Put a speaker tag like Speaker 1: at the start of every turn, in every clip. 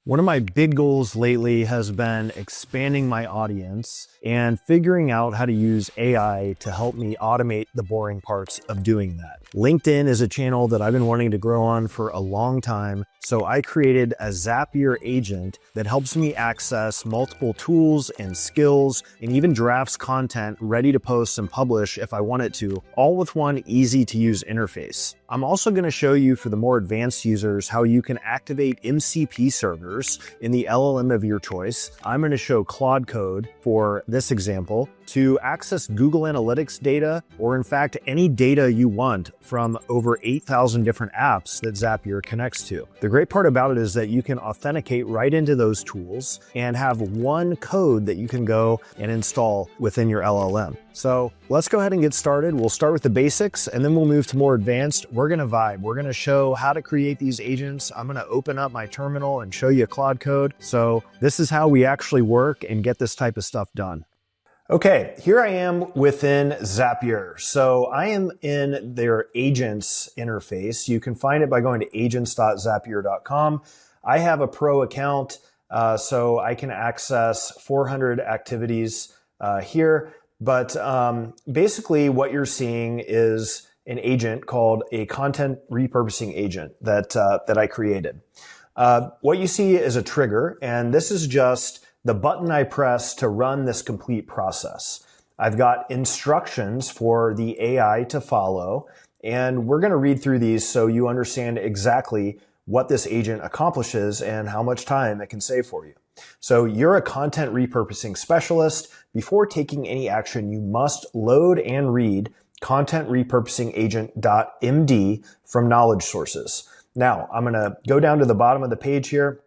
Speaker 1: One of my big goals lately has been expanding my audience and figuring out how to use AI to help me automate the boring parts of doing that. LinkedIn is a channel that I've been wanting to grow on for a long time, so I created a Zapier agent that helps me access multiple tools and skills and even drafts content ready to post and publish if I want it to, all with one easy to use interface. I'm also going to show you for the more advanced users how you can activate MCP servers in the LLM of your choice. I'm going to show Claude Code for this example to access Google Analytics data, or in fact, any data you want from over 8,000 different apps that Zapier connects to. The great part about it is that you can authenticate right into those tools and have one code that you can go and install within your LLM. So let's go ahead and get started. We'll start with the basics and then we'll move to more advanced. We're gonna vibe. We're gonna show how to create these agents. I'm gonna open up my terminal and show you Claude Code. So this is how we actually work and get this type of stuff done. Okay, here I am within Zapier. So I am in their agents interface. You can find it by going to agents.zapier.com. I have a pro account, so I can access 400 activities here. But basically what you're seeing is an agent called a content repurposing agent that I created. What you see is a trigger, and this is just the button I press to run this complete process. I've got instructions for the AI to follow, and we're going to read through these so you understand exactly what this agent accomplishes and how much time it can save for you. So you're a content repurposing specialist. Before taking any action, you must load and read content repurposing agent.md from knowledge sources. Now, I'm going to go down to the bottom of the page here,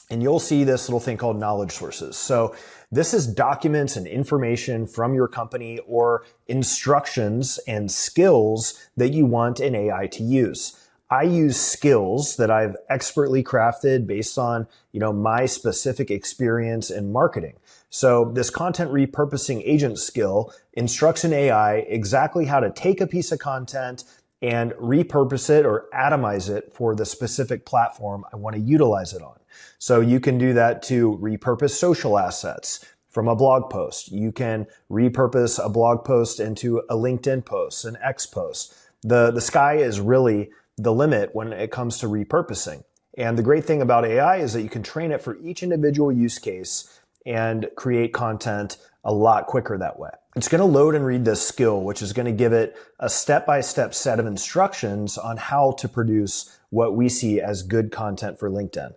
Speaker 1: and you'll see this little thing called knowledge sources. So this is documents and information from your company or instructions and skills that you want an AI to use. I use skills that I've expertly crafted based on, my specific experience in marketing. So this content repurposing agent skill instructs an AI exactly how to take a piece of content and repurpose it or atomize it for the specific platform I want to utilize it on. So you can do that to repurpose social assets from a blog post. You can repurpose a blog post into a LinkedIn post, an X post. The sky is really the limit when it comes to repurposing. And the great thing about AI is that you can train it for each individual use case and create content a lot quicker that way. It's going to load and read this skill, which is going to give it a step-by-step set of instructions on how to produce what we see as good content for LinkedIn.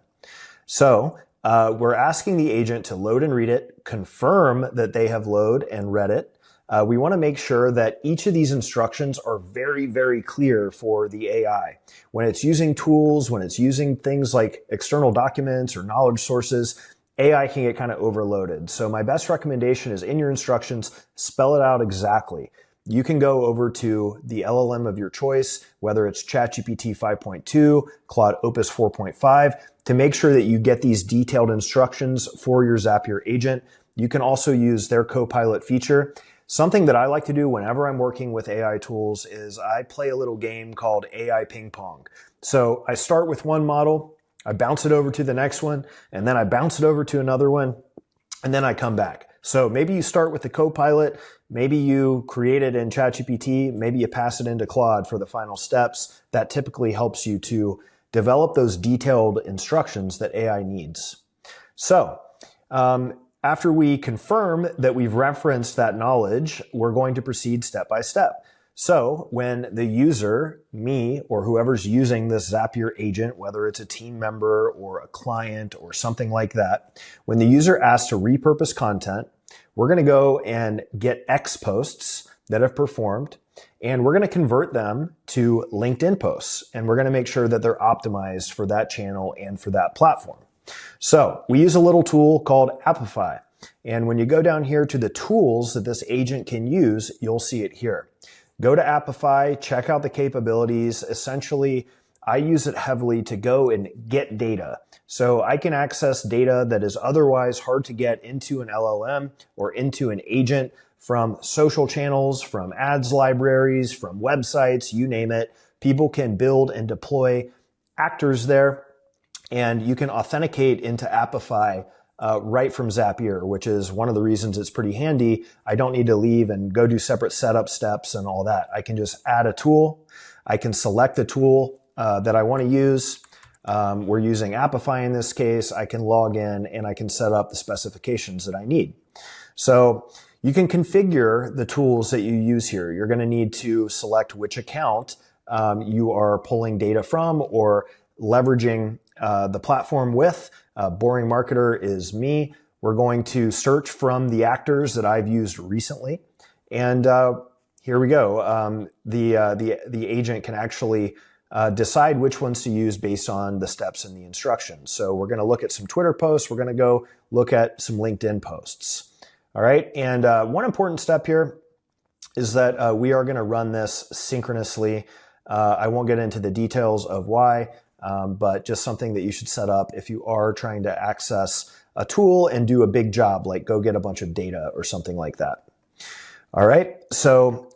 Speaker 1: So we're asking the agent to load and read it, confirm that they have loaded and read it. We want to make sure that each of these instructions are very, very clear for the AI. When it's using tools, when it's using things like external documents or knowledge sources, AI can get kind of overloaded. So my best recommendation is in your instructions, spell it out exactly. You can go over to the LLM of your choice, whether it's ChatGPT 5.2, Claude Opus 4.5, to make sure that you get these detailed instructions for your Zapier agent. You can also use their Copilot feature. Something that I like to do whenever I'm working with AI tools is I play a little game called AI ping pong. So I start with one model, I bounce it over to the next one, and then I bounce it over to another one, and then I come back. So maybe you start with the Copilot, maybe you create it in ChatGPT, maybe you pass it into Claude for the final steps. That typically helps you to develop those detailed instructions that AI needs. So after we confirm that we've referenced that knowledge, we're going to proceed step by step. So when the user, me, or whoever's using this Zapier agent, whether it's a team member or a client or something like that, when the user asks to repurpose content, we're going to go and get X posts that have performed, and we're going to convert them to LinkedIn posts, and we're going to make sure that they're optimized for that channel and for that platform. So we use a little tool called Apify, and when you go down here to the tools that this agent can use, you'll see it here. Go to Apify, check out the capabilities. Essentially, I use it heavily to go and get data. So I can access data that is otherwise hard to get into an LLM or into an agent from social channels, from ads libraries, from websites, you name it. People can build and deploy actors there And you can authenticate into Apify right from Zapier, which is one of the reasons it's pretty handy. I don't need to leave and go do separate setup steps and all that. I can just add a tool. I can select the tool that I want to use. We're using Apify in this case. I can log in and I can set up the specifications that I need. So you can configure the tools that you use here. You're going to need to select which account you are pulling data from or leveraging the platform with. Boring Marketer is me. We're going to search from the actors that I've used recently. And here we go. The agent can actually decide which ones to use based on the steps and the instructions. So we're going to look at some Twitter posts. We're going to go look at some LinkedIn posts. All right. And one important step here is that we are going to run this synchronously. I won't get into the details of why, but just something that you should set up if you are trying to access a tool and do a big job, like go get a bunch of data or something like that. All right. So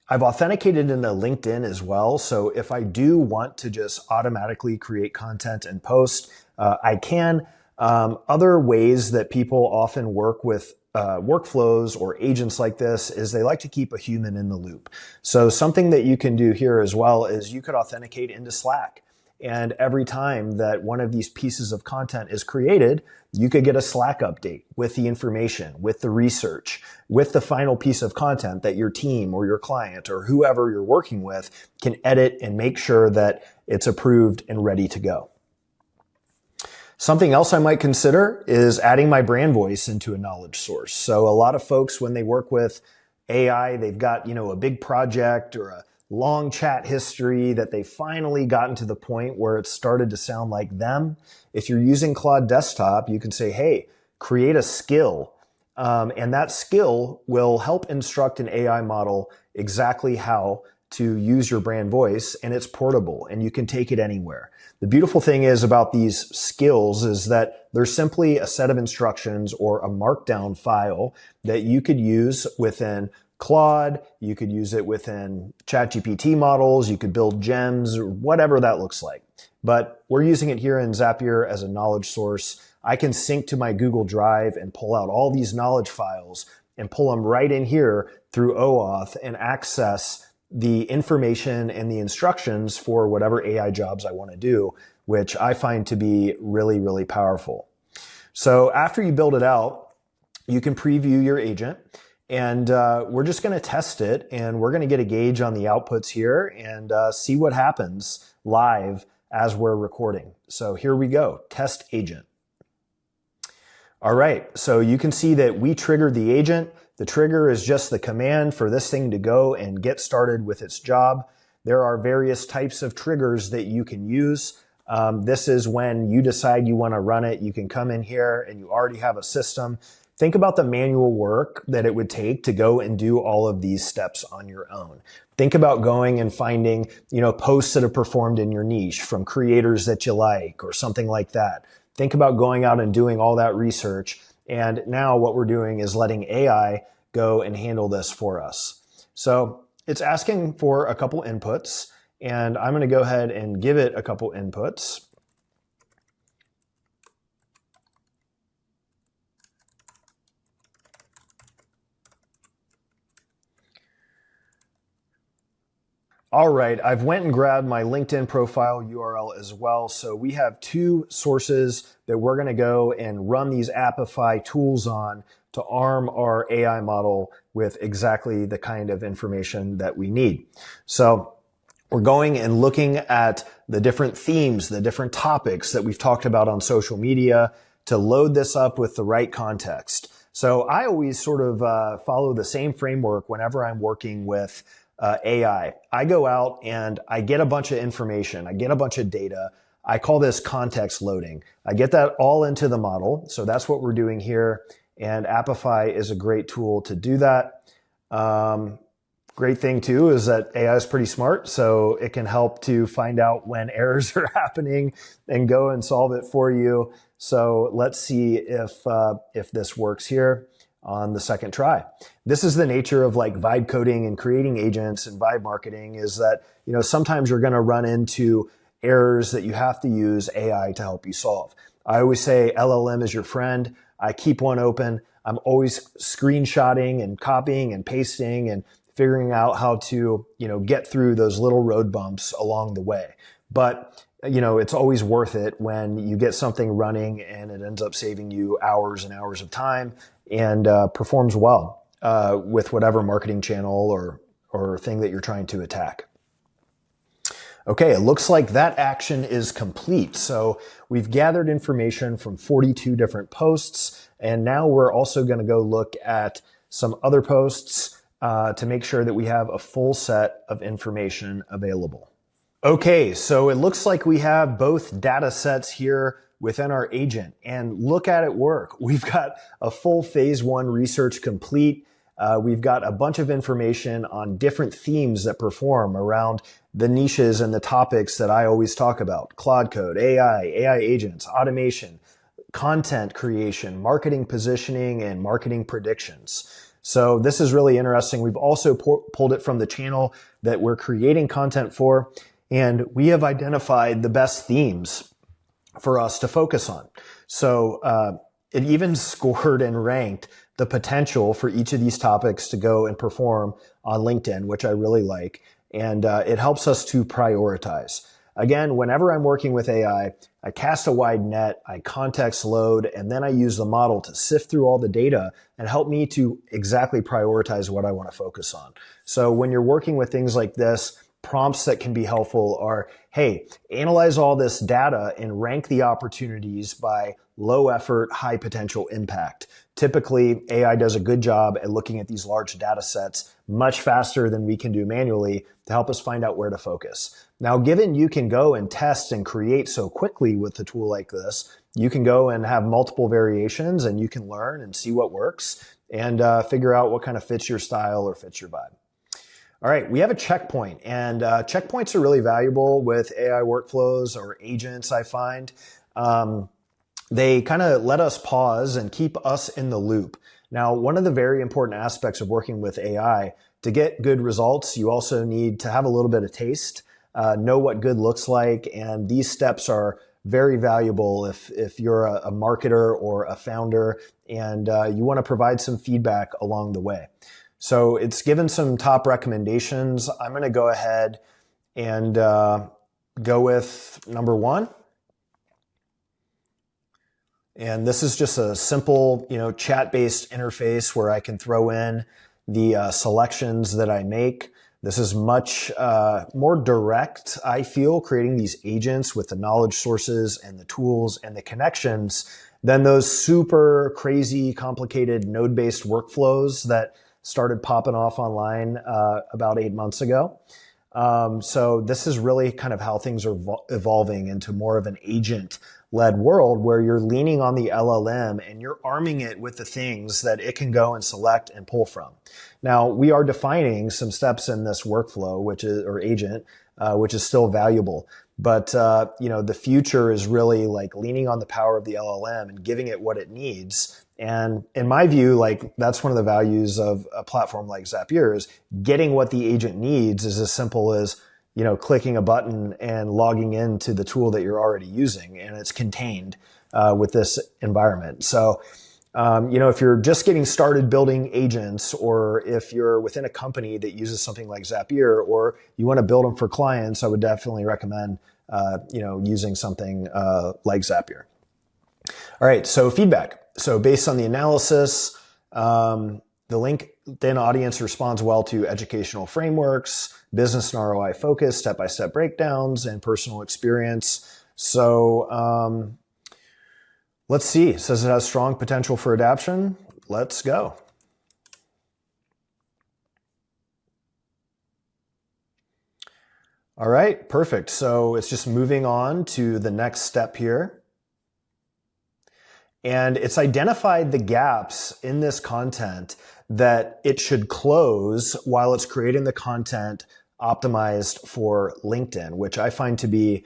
Speaker 1: I've authenticated into LinkedIn as well. So if I do want to just automatically create content and post, I can. Other ways that people often work with workflows or agents like this is they like to keep a human in the loop. So something that you can do here as well is you could authenticate into Slack. And every time that one of these pieces of content is created, you could get a Slack update with the information, with the research, with the final piece of content that your team or your client or whoever you're working with can edit and make sure that it's approved and ready to go. Something else I might consider is adding my brand voice into a knowledge source. So a lot of folks, when they work with AI, they've got, a big project or a long chat history that they finally gotten to the point where it started to sound like them. If you're using Claude Desktop, you can say, hey, create a skill. And that skill will help instruct an AI model exactly how to use your brand voice, and it's portable and you can take it anywhere. The beautiful thing is about these skills is that they're simply a set of instructions or a markdown file that you could use within Claude, you could use it within ChatGPT models, you could build gems, or whatever that looks like. But we're using it here in Zapier as a knowledge source. I can sync to my Google Drive and pull out all these knowledge files and pull them right in here through OAuth and access the information and the instructions for whatever AI jobs I want to do, which I find to be really, really powerful. So after you build it out, you can preview your agent. And we're just going to test it, and we're going to get a gauge on the outputs here and see what happens live as we're recording. So here we go, test agent. All right, so you can see that we triggered the agent. The trigger is just the command for this thing to go and get started with its job. There are various types of triggers that you can use. This is when you decide you want to run it. You can come in here and you already have a system. Think about the manual work that it would take to go and do all of these steps on your own. Think about going and finding, posts that have performed in your niche from creators that you like or something like that. Think about going out and doing all that research. And now what we're doing is letting AI go and handle this for us. So it's asking for a couple inputs, and I'm going to go ahead and give it a couple inputs. All right, I've went and grabbed my LinkedIn profile URL as well. So we have two sources that we're going to go and run these Apify tools on to arm our AI model with exactly the kind of information that we need. So we're going and looking at the different themes, the different topics that we've talked about on social media to load this up with the right context. So I always sort of follow the same framework whenever I'm working with AI. I go out and I get a bunch of information. I get a bunch of data. I call this context loading. I get that all into the model. So that's what we're doing here. And Apify is a great tool to do that. Great thing too is that AI is pretty smart. So it can help to find out when errors are happening and go and solve it for you. So let's see if this works here on the second try. This is the nature of like vibe coding and creating agents and vibe marketing is that, sometimes you're going to run into errors that you have to use AI to help you solve. I always say LLM is your friend. I keep one open. I'm always screenshotting and copying and pasting and figuring out how to, get through those little road bumps along the way. But, it's always worth it when you get something running and it ends up saving you hours and hours of time and performs well with whatever marketing channel or thing that you're trying to attack. Okay, it looks like that action is complete. So we've gathered information from 42 different posts, and now we're also going to go look at some other posts to make sure that we have a full set of information available. Okay, so it looks like we have both data sets here within our agent, and look at it work. We've got a full phase 1 research complete. We've got a bunch of information on different themes that perform around the niches and the topics that I always talk about: Claude Code, AI agents, automation, content creation, marketing positioning, and marketing predictions. So this is really interesting. We've also pulled it from the channel that we're creating content for, and we have identified the best themes for us to focus on. So it even scored and ranked the potential for each of these topics to go and perform on LinkedIn, which I really like. And it helps us to prioritize. Again, whenever I'm working with AI, I cast a wide net, I context load, and then I use the model to sift through all the data and help me to exactly prioritize what I want to focus on. So when you're working with things like this, prompts that can be helpful are, hey, analyze all this data and rank the opportunities by low effort, high potential impact. Typically, AI does a good job at looking at these large data sets much faster than we can do manually to help us find out where to focus. Now, given you can go and test and create so quickly with a tool like this, you can go and have multiple variations and you can learn and see what works and figure out what kind of fits your style or fits your vibe. All right, we have a checkpoint, and checkpoints are really valuable with AI workflows or agents, I find. They kind of let us pause and keep us in the loop. Now, one of the very important aspects of working with AI, to get good results, you also need to have a little bit of taste, know what good looks like, and these steps are very valuable if you're a marketer or a founder and you want to provide some feedback along the way. So it's given some top recommendations. I'm going to go ahead and go with number 1. And this is just a simple, chat-based interface where I can throw in the selections that I make. This is much more direct, I feel, creating these agents with the knowledge sources and the tools and the connections than those super crazy, complicated node-based workflows that started popping off online about 8 months ago. So this is really kind of how things are evolving into more of an agent-led world where you're leaning on the LLM and you're arming it with the things that it can go and select and pull from. Now, we are defining some steps in this workflow, or agent, which is still valuable. But, the future is really like leaning on the power of the LLM and giving it what it needs. And in my view, that's one of the values of a platform like Zapier is getting what the agent needs is as simple as, clicking a button and logging into the tool that you're already using, and it's contained with this environment. So, if you're just getting started building agents, or if you're within a company that uses something like Zapier, or you want to build them for clients, I would definitely recommend, using something like Zapier. All right, so feedback. So based on the analysis, the LinkedIn audience responds well to educational frameworks, business and ROI focus, step-by-step breakdowns, and personal experience. So let's see. It says it has strong potential for adoption. Let's go. All right, perfect. So it's just moving on to the next step here. And it's identified the gaps in this content that it should close while it's creating the content optimized for LinkedIn, which I find to be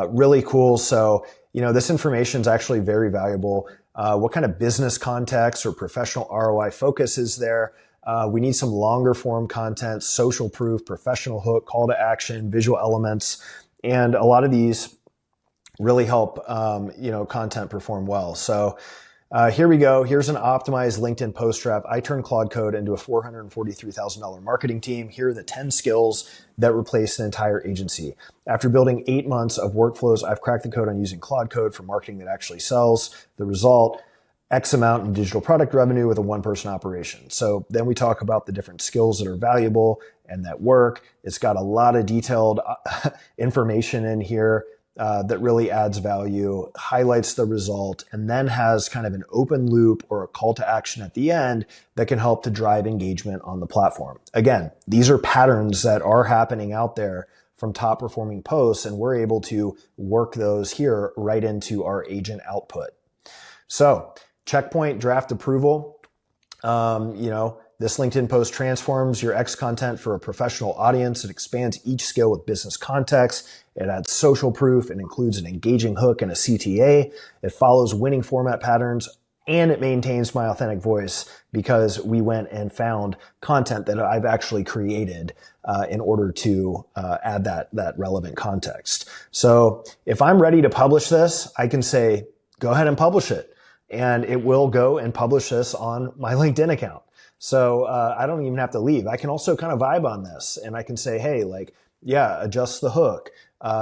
Speaker 1: really cool. So, this information is actually very valuable. What kind of business context or professional ROI focus is there? We need some longer form content, social proof, professional hook, call to action, visual elements. And a lot of these really help, content perform well. So here we go. Here's an optimized LinkedIn post draft. I turned Claude Code into a $443,000 marketing team. Here are the 10 skills that replaced an entire agency. After building 8 months of workflows, I've cracked the code on using Claude Code for marketing that actually sells. The result, X amount in digital product revenue with a one-person operation. So then we talk about the different skills that are valuable and that work. It's got a lot of detailed information in here that really adds value, highlights the result, and then has kind of an open loop or a call to action at the end that can help to drive engagement on the platform. Again, these are patterns that are happening out there from top performing posts, and we're able to work those here right into our agent output. So checkpoint draft approval. This LinkedIn post transforms your X content for a professional audience. It expands each skill with business context. It adds social proof. It includes an engaging hook and a CTA. It follows winning format patterns, and it maintains my authentic voice because we went and found content that I've actually created in order to add that relevant context. So if I'm ready to publish this, I can say, go ahead and publish it. And it will go and publish this on my LinkedIn account. So I don't even have to leave. I can also kind of vibe on this, and I can say, hey, adjust the hook,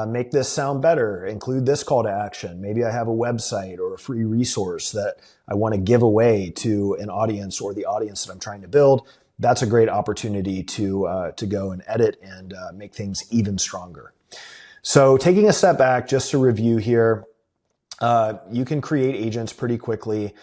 Speaker 1: make this sound better, include this call to action. Maybe I have a website or a free resource that I want to give away to an audience or the audience that I'm trying to build. That's a great opportunity to go and edit and make things even stronger. So taking a step back, just to review here, you can create agents pretty quickly.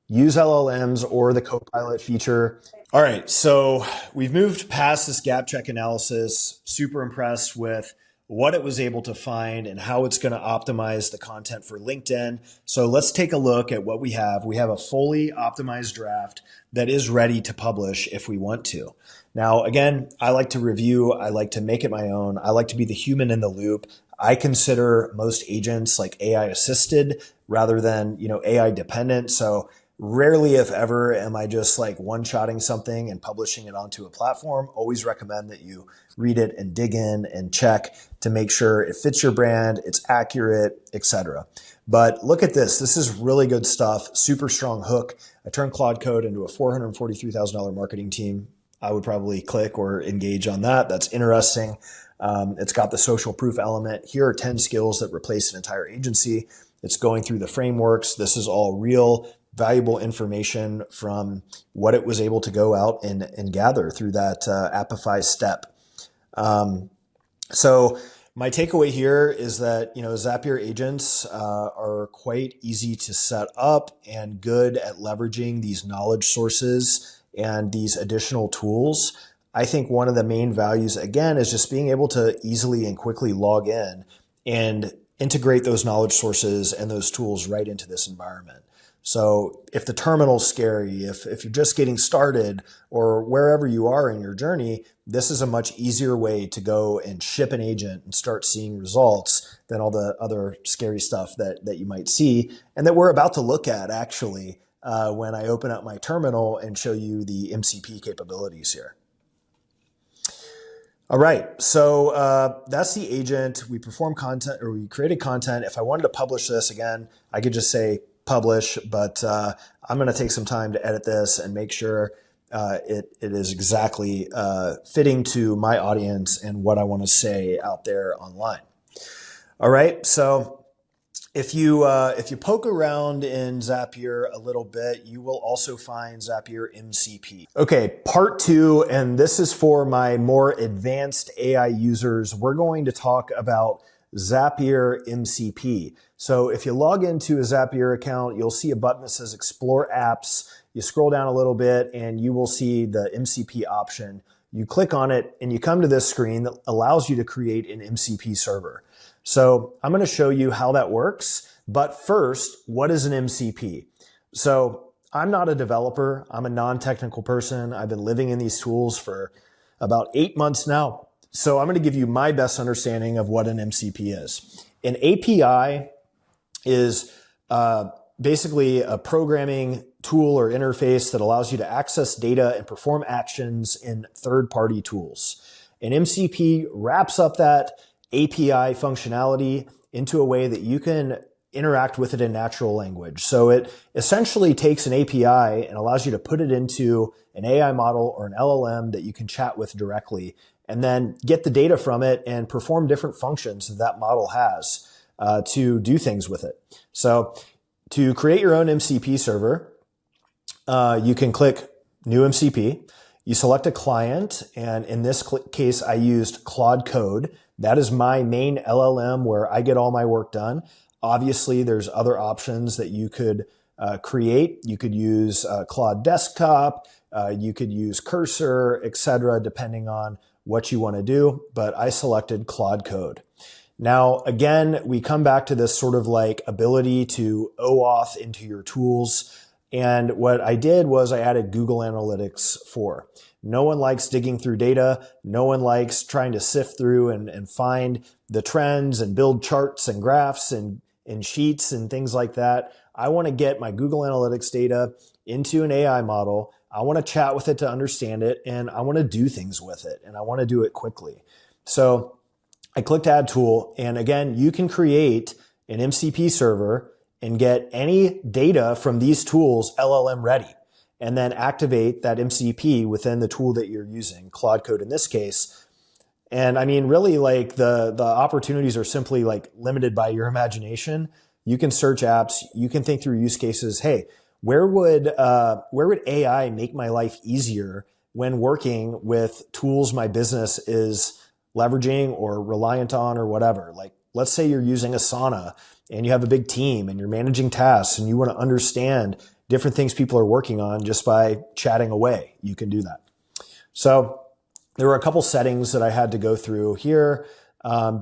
Speaker 1: Use LLMs or the Copilot feature. All right, so we've moved past this gap check analysis. Super impressed with what it was able to find and how it's going to optimize the content for LinkedIn. So let's take a look at what we have. We have a fully optimized draft that is ready to publish if we want to. Now, again, I like to review. I like to make it my own. I like to be the human in the loop. I consider most agents like AI assisted rather than, AI dependent. So rarely, if ever, am I just one-shotting something and publishing it onto a platform. Always recommend that you read it and dig in and check to make sure it fits your brand, it's accurate, etc. But look at this. This is really good stuff. Super strong hook. I turned Claude Code into a $443,000 marketing team. I would probably click or engage on that. That's interesting. It's got the social proof element. Here are 10 skills that replace an entire agency. It's going through the frameworks. This is all real, valuable information from what it was able to go out and gather through that Apify step. So my takeaway here is that, Zapier agents are quite easy to set up and good at leveraging these knowledge sources and these additional tools. I think one of the main values, again, is just being able to easily and quickly log in and integrate those knowledge sources and those tools right into this environment. So if the terminal's scary, if you're just getting started or wherever you are in your journey, this is a much easier way to go and ship an agent and start seeing results than all the other scary stuff that you might see and that we're about to look at actually when I open up my terminal and show you the MCP capabilities here. All right, so that's the agent. We perform content, or we created content. If I wanted to publish this again, I could just say publish, but I'm going to take some time to edit this and make sure it is exactly fitting to my audience and what I want to say out there online. All right, so if you poke around in Zapier a little bit, you will also find Zapier MCP. Okay, part 2, and this is for my more advanced AI users. We're going to talk about Zapier MCP. So if you log into a Zapier account, you'll see a button that says Explore Apps. You scroll down a little bit and you will see the MCP option. You click on it and you come to this screen that allows you to create an MCP server. So I'm going to show you how that works. But first, what is an MCP? So I'm not a developer. I'm a non-technical person. I've been living in these tools for about 8 months now. So I'm going to give you my best understanding of what an MCP is. An API is basically a programming tool or interface that allows you to access data and perform actions in third-party tools. An MCP wraps up that API functionality into a way that you can interact with it in natural language. So it essentially takes an API and allows you to put it into an AI model or an LLM that you can chat with directly, and then get the data from it and perform different functions that that model has to do things with it. So to create your own MCP server, you can click New MCP. You select a client, and in this case, I used Claude Code. That is my main LLM where I get all my work done. Obviously, there's other options that you could create. You could use Claude Desktop, you could use Cursor, etc., depending on what you want to do, but I selected Claude Code. Now, again, we come back to this sort of like ability to OAuth into your tools. And what I did was I added Google Analytics 4. No one likes digging through data. No one likes trying to sift through and find the trends and build charts and graphs and sheets and things like that. I want to get my Google Analytics data into an AI model. I want to chat with it to understand it, and I want to do things with it, and I want to do it quickly. So I clicked Add Tool, and again, you can create an MCP server and get any data from these tools LLM ready, and then activate that MCP within the tool that you're using, Claude Code in this case. And I mean, really, like the opportunities are simply like limited by your imagination. You can search apps, you can think through use cases. Hey, where would AI make my life easier when working with tools my business is leveraging or reliant on or whatever? Like, let's say you're using Asana and you have a big team and you're managing tasks and you want to understand different things people are working on just by chatting away. You can do that. So there were a couple settings that I had to go through here.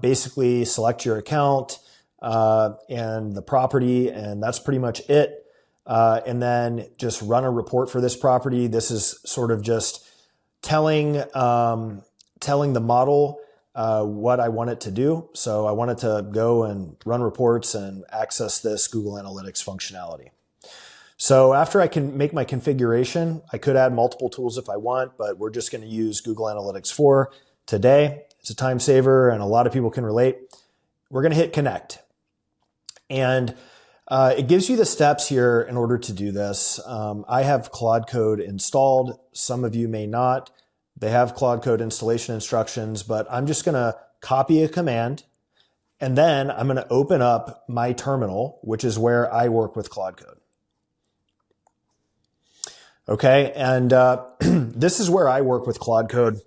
Speaker 1: Basically select your account and the property, and that's pretty much it. And then just run a report for this property. This is sort of just telling the model what I want it to do. So I want it to go and run reports and access this Google Analytics functionality. So after I can make my configuration, I could add multiple tools if I want, but we're just going to use Google Analytics 4 today. It's a time saver and a lot of people can relate. We're going to hit connect. And it gives you the steps here in order to do this. I have Claude Code installed. Some of you may not. They have Claude Code installation instructions, but I'm just going to copy a command, and then I'm going to open up my terminal, which is where I work with Claude Code. Okay, and this is where I work with Claude Code.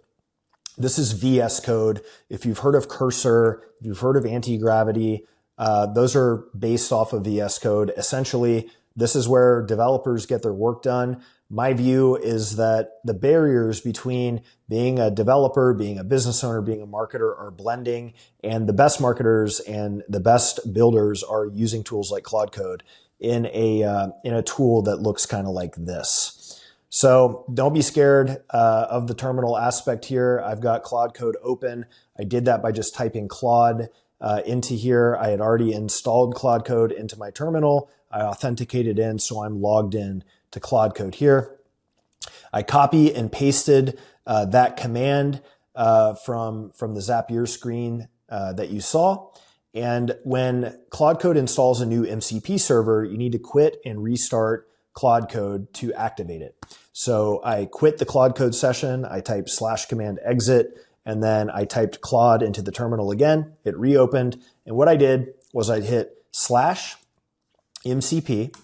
Speaker 1: This is VS Code. If you've heard of Cursor, if you've heard of anti-gravity, those are based off of VS Code. Essentially, this is where developers get their work done. My view is that the barriers between being a developer, being a business owner, being a marketer are blending, and the best marketers and the best builders are using tools like Claude Code in a tool that looks kind of like this. So don't be scared of the terminal aspect here. I've got Claude Code open. I did that by just typing Claude into here. I had already installed Claude Code into my terminal. I authenticated in, so I'm logged in to Claude Code here. I copy and pasted that command from the Zapier screen that you saw. And when Claude Code installs a new MCP server, you need to quit and restart Claude Code to activate it. So I quit the Claude Code session. I typed /command exit, and then I typed Claude into the terminal again. It reopened. And what I did was I hit /MCP,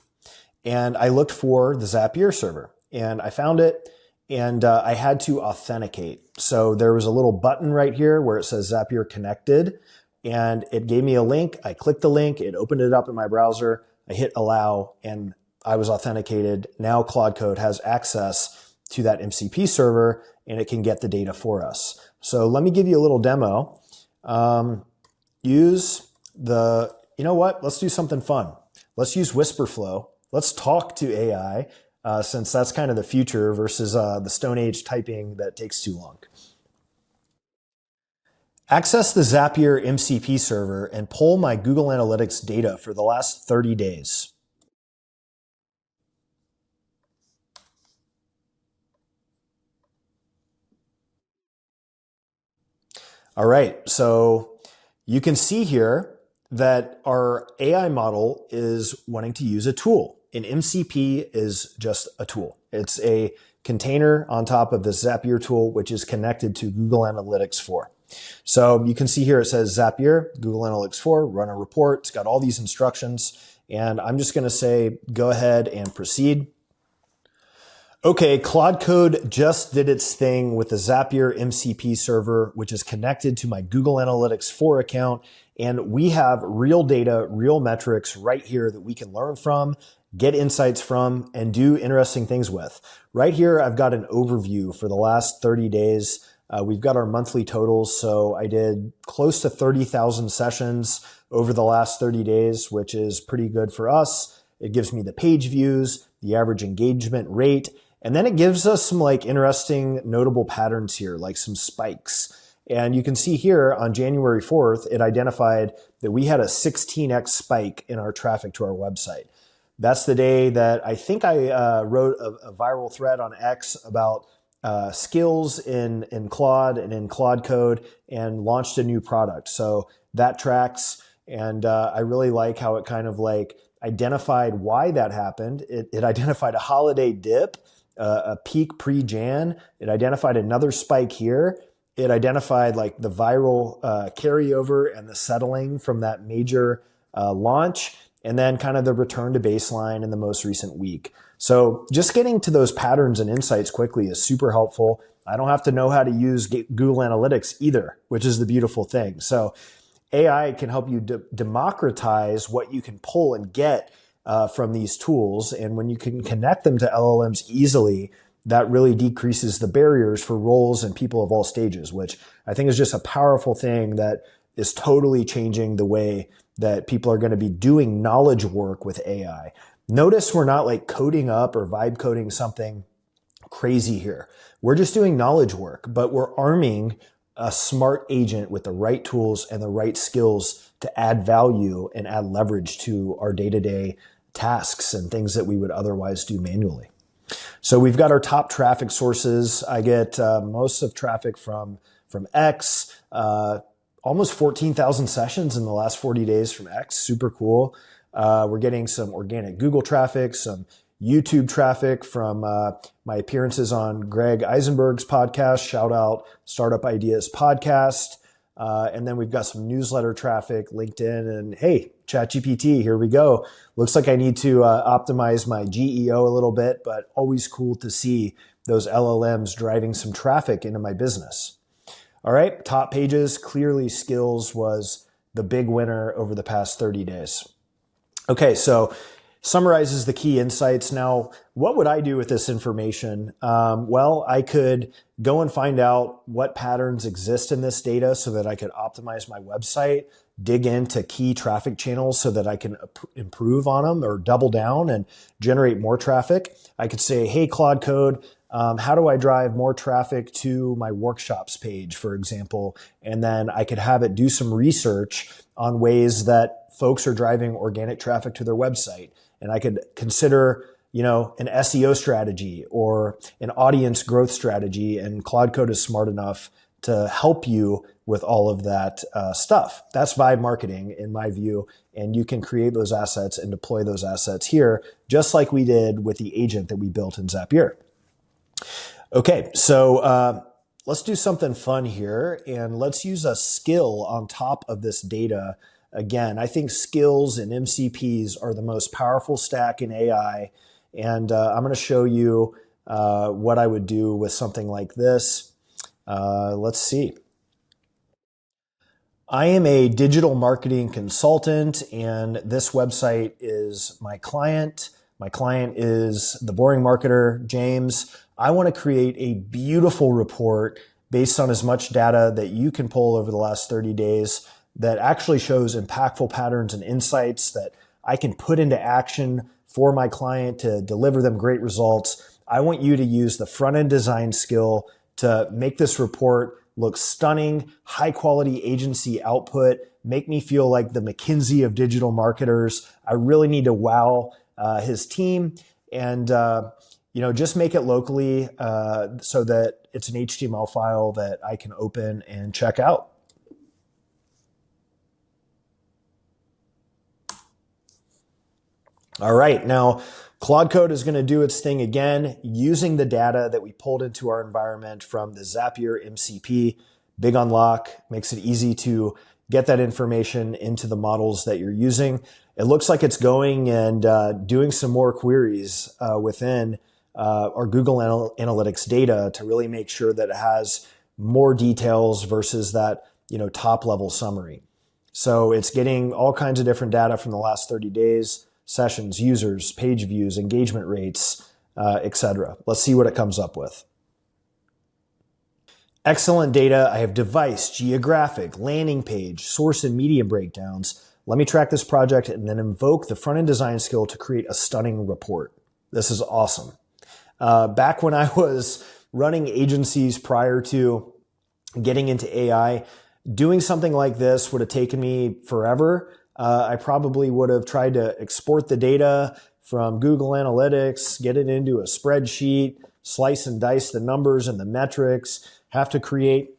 Speaker 1: and I looked for the Zapier server, and I found it, and I had to authenticate. So there was a little button right here where it says Zapier connected, and it gave me a link. I clicked the link. It opened it up in my browser. I hit allow, and I was authenticated. Now Claude Code has access to that MCP server, and it can get the data for us. So let me give you a little demo. Use the, you know what? Let's do something fun. Let's use Whisperflow. Let's talk to AI, since that's kind of the future versus the Stone Age typing that takes too long. Access the Zapier MCP server and pull my Google Analytics data for the last 30 days. All right, so You can see here that our AI model is wanting to use a tool. An MCP is just a tool. It's a container on top of the Zapier tool, which is connected to Google Analytics 4. So you can see here it says Zapier, Google Analytics 4, run a report. It's got all these instructions. And I'm just going to say, go ahead and proceed. Okay, Claude Code just did its thing with the Zapier MCP server, which is connected to my Google Analytics 4 account. And we have real data, real metrics right here that we can learn from, get insights from, and do interesting things with. Right here, I've got an overview for the last 30 days. We've got our monthly totals. So I did close to 30,000 sessions over the last 30 days, which is pretty good for us. It gives me the page views, the average engagement rate, and then it gives us some like interesting notable patterns here, like some spikes. And you can see here on January 4th, it identified that we had a 16x spike in our traffic to our website. That's the day that I think I wrote a viral thread on X about skills in Claude and in Claude Code and launched a new product. So that tracks. And I really like how it kind of like identified why that happened. It identified a holiday dip, a peak pre-Jan. It identified another spike here. It identified like the viral carryover and the settling from that major launch, and then kind of the return to baseline in the most recent week. So just getting to those patterns and insights quickly is super helpful. I don't have to know how to use Google Analytics either, which is the beautiful thing. So AI can help you democratize what you can pull and get from these tools. And when you can connect them to LLMs easily, that really decreases the barriers for roles and people of all stages, which I think is just a powerful thing that is totally changing the way that people are going to be doing knowledge work with AI. Notice we're not like coding up or vibe coding something crazy here. We're just doing knowledge work, but we're arming a smart agent with the right tools and the right skills to add value and add leverage to our day-to-day tasks and things that we would otherwise do manually. So we've got our top traffic sources. I get most of traffic from X, almost 14,000 sessions in the last 40 days from X. Super cool. We're getting some organic Google traffic, some YouTube traffic from my appearances on Greg Eisenberg's podcast. Shout out Startup Ideas Podcast. And then we've got some newsletter traffic, LinkedIn, and hey, ChatGPT, here we go. Looks like I need to optimize my GEO a little bit, but always cool to see those LLMs driving some traffic into my business. All right, top pages. Clearly, skills was the big winner over the past 30 days. Okay, so summarizes the key insights. Now, what would I do with this information? Well, I could go and find out what patterns exist in this data so that I could optimize my website, dig into key traffic channels so that I can improve on them or double down and generate more traffic. I could say, hey, Claude Code, how do I drive more traffic to my workshops page, for example? And then I could have it do some research on ways that folks are driving organic traffic to their website. And I could consider, an SEO strategy or an audience growth strategy. And Claude Code is smart enough to help you with all of that stuff. That's vibe marketing in my view. And you can create those assets and deploy those assets here, just like we did with the agent that we built in Zapier. Okay, so let's do something fun here. And let's use a skill on top of this data. Again, I think skills and MCPs are the most powerful stack in AI. And I'm going to show you what I would do with something like this. Let's see. I am a digital marketing consultant, and this website is my client. My client is the boring marketer, James. I want to create a beautiful report based on as much data that you can pull over the last 30 days that actually shows impactful patterns and insights that I can put into action for my client to deliver them great results. I want you to use the front-end design skill to make this report look stunning, high-quality agency output, make me feel like the McKinsey of digital marketers. I really need to wow his team and just make it locally so that it's an HTML file that I can open and check out. All right, now Claude Code is going to do its thing again, using the data that we pulled into our environment from the Zapier MCP. Big unlock, makes it easy to get that information into the models that you're using. It looks like it's going and doing some more queries within our Google Analytics data to really make sure that it has more details versus that top level summary. So it's getting all kinds of different data from the last 30 days, sessions, users, page views, engagement rates, etc. Let's see what it comes up with. Excellent data. I have device, geographic, landing page, source and medium breakdowns. Let me track this project and then invoke the front-end design skill to create a stunning report. This is awesome. Back when I was running agencies prior to getting into AI, doing something like this would have taken me forever. I probably would have tried to export the data from Google Analytics, get it into a spreadsheet, slice and dice the numbers and the metrics, have to create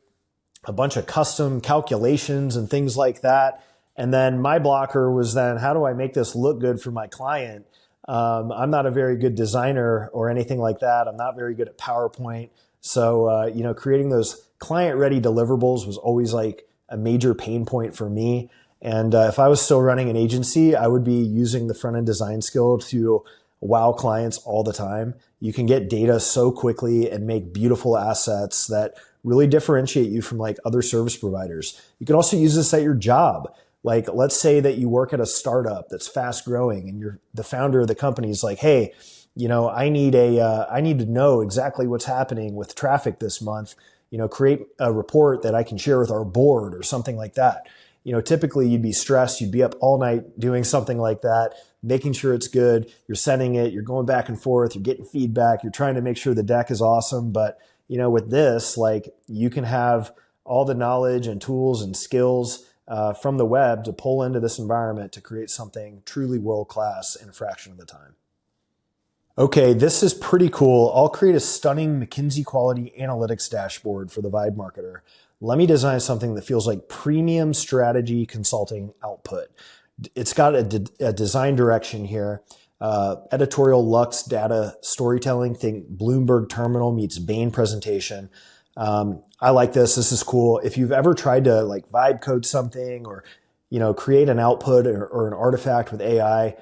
Speaker 1: a bunch of custom calculations and things like that. And then my blocker was then, how do I make this look good for my client? I'm not a very good designer or anything like that. I'm not very good at PowerPoint. So, creating those client-ready deliverables was always like a major pain point for me. And if I was still running an agency, I would be using the front-end design skill to wow clients all the time. You can get data so quickly and make beautiful assets that really differentiate you from like other service providers. You can also use this at your job. Like, let's say that you work at a startup that's fast growing and you're the founder of the company is like, hey, I need to know exactly what's happening with traffic this month, create a report that I can share with our board or something like that. Typically you'd be stressed, you'd be up all night doing something like that, making sure it's good. You're sending it, you're going back and forth, you're getting feedback, you're trying to make sure the deck is awesome. But, with this, like, you can have all the knowledge and tools and skills from the web to pull into this environment to create something truly world-class in a fraction of the time. Okay, this is pretty cool. I'll create a stunning McKinsey quality analytics dashboard for the Vibe marketer. Let me design something that feels like premium strategy consulting output. It's got a design direction here. Editorial Lux data storytelling. Think Bloomberg Terminal meets Bain presentation. I like this. This is cool. If you've ever tried to like vibe code something or, create an output or an artifact with AI,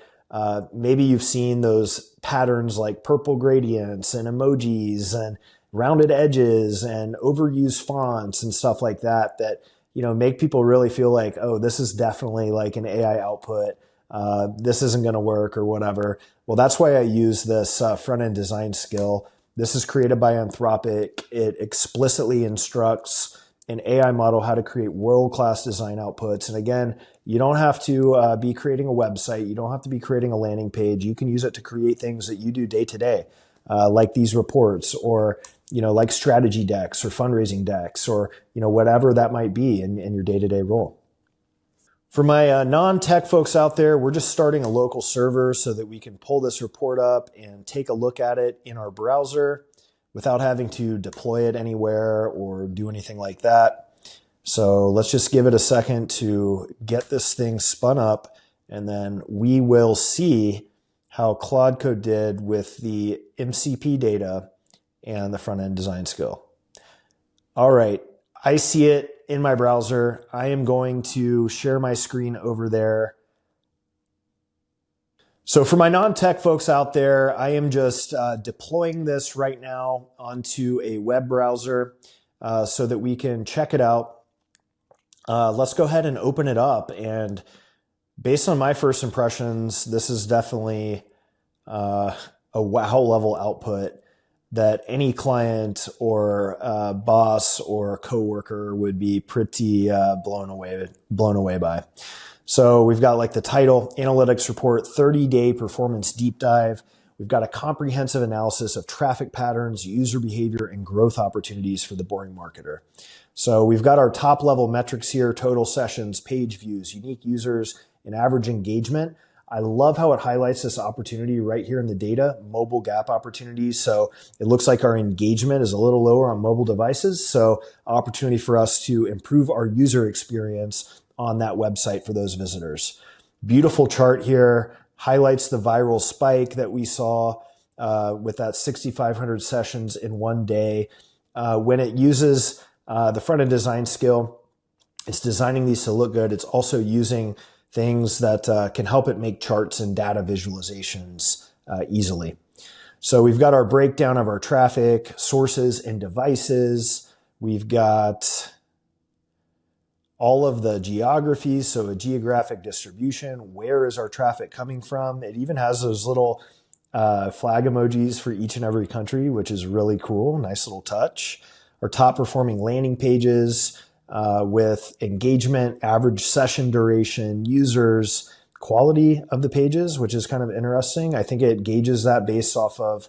Speaker 1: maybe you've seen those patterns like purple gradients and emojis and rounded edges and overused fonts and stuff like that, make people really feel like, oh, this is definitely like an AI output. This isn't going to work or whatever. Well, that's why I use this front-end design skill. This is created by Anthropic. It explicitly instructs an AI model how to create world-class design outputs. And again, you don't have to be creating a website. You don't have to be creating a landing page. You can use it to create things that you do day to day, like these reports or, like strategy decks or fundraising decks or, whatever that might be in your day-to-day role. For my non-tech folks out there, we're just starting a local server so that we can pull this report up and take a look at it in our browser without having to deploy it anywhere or do anything like that. So let's just give it a second to get this thing spun up, and then we will see how Claude Code did with the MCP data and the front-end design skill. All right, I see it in my browser. I am going to share my screen over there. So for my non-tech folks out there, I am just deploying this right now onto a web browser so that we can check it out. Let's go ahead and open it up. And based on my first impressions, this is definitely a wow level output that any client or boss or coworker would be pretty blown away by. So we've got like the title, Analytics Report, 30-day performance deep dive. We've got a comprehensive analysis of traffic patterns, user behavior, and growth opportunities for the boring marketer. So we've got our top level metrics here, total sessions, page views, unique users, and average engagement. I love how it highlights this opportunity right here in the data, mobile gap opportunities. So it looks like our engagement is a little lower on mobile devices. So opportunity for us to improve our user experience on that website for those visitors. Beautiful chart here, highlights the viral spike that we saw with that 6,500 sessions in one day. When it uses the front-end design skill, it's designing these to look good. It's also using things that can help it make charts and data visualizations easily. So we've got our breakdown of our traffic, sources, and devices. We've got all of the geographies, so a geographic distribution. Where is our traffic coming from? It even has those little flag emojis for each and every country, which is really cool. Nice little touch. Our top performing landing pages with engagement, average session duration, users, quality of the pages, which is kind of interesting. I think it gauges that based off of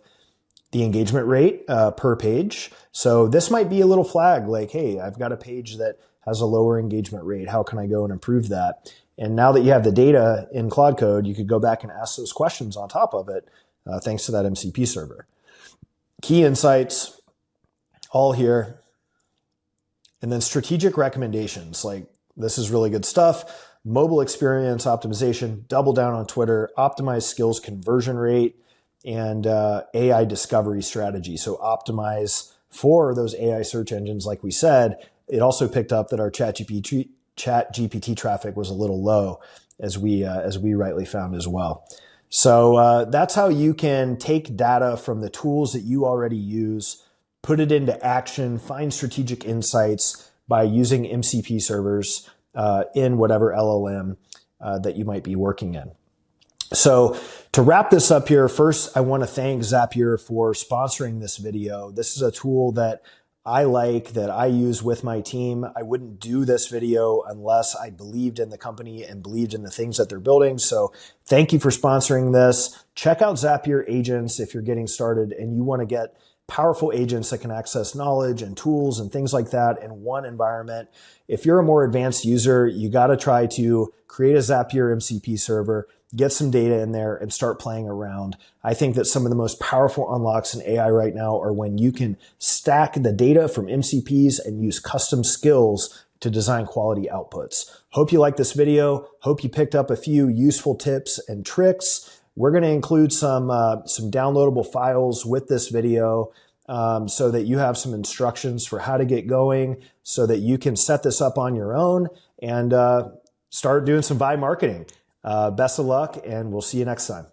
Speaker 1: the engagement rate per page. So this might be a little flag like, hey, I've got a page that has a lower engagement rate. How can I go and improve that? And now that you have the data in Claude Code, you could go back and ask those questions on top of it, thanks to that MCP server. Key insights, all here. And then strategic recommendations, like this is really good stuff. Mobile experience optimization, double down on Twitter, optimize skills conversion rate, and AI discovery strategy. So optimize for those AI search engines, like we said. It also picked up that our ChatGPT traffic was a little low, as we rightly found as well. So that's how you can take data from the tools that you already use, put it into action, find strategic insights by using MCP servers in whatever LLM that you might be working in. So to wrap this up here, first, I want to thank Zapier for sponsoring this video. This is a tool that I like, that I use with my team. I wouldn't do this video unless I believed in the company and believed in the things that they're building. So thank you for sponsoring this. Check out Zapier Agents if you're getting started and you want to get powerful agents that can access knowledge and tools and things like that in one environment. If you're a more advanced user, you got to try to create a Zapier MCP server, get some data in there, and start playing around. I think that some of the most powerful unlocks in AI right now are when you can stack the data from MCPs and use custom skills to design quality outputs. Hope you liked this video. Hope you picked up a few useful tips and tricks. We're going to include some downloadable files with this video so that you have some instructions for how to get going so that you can set this up on your own and start doing some vibe marketing. Best of luck, and we'll see you next time.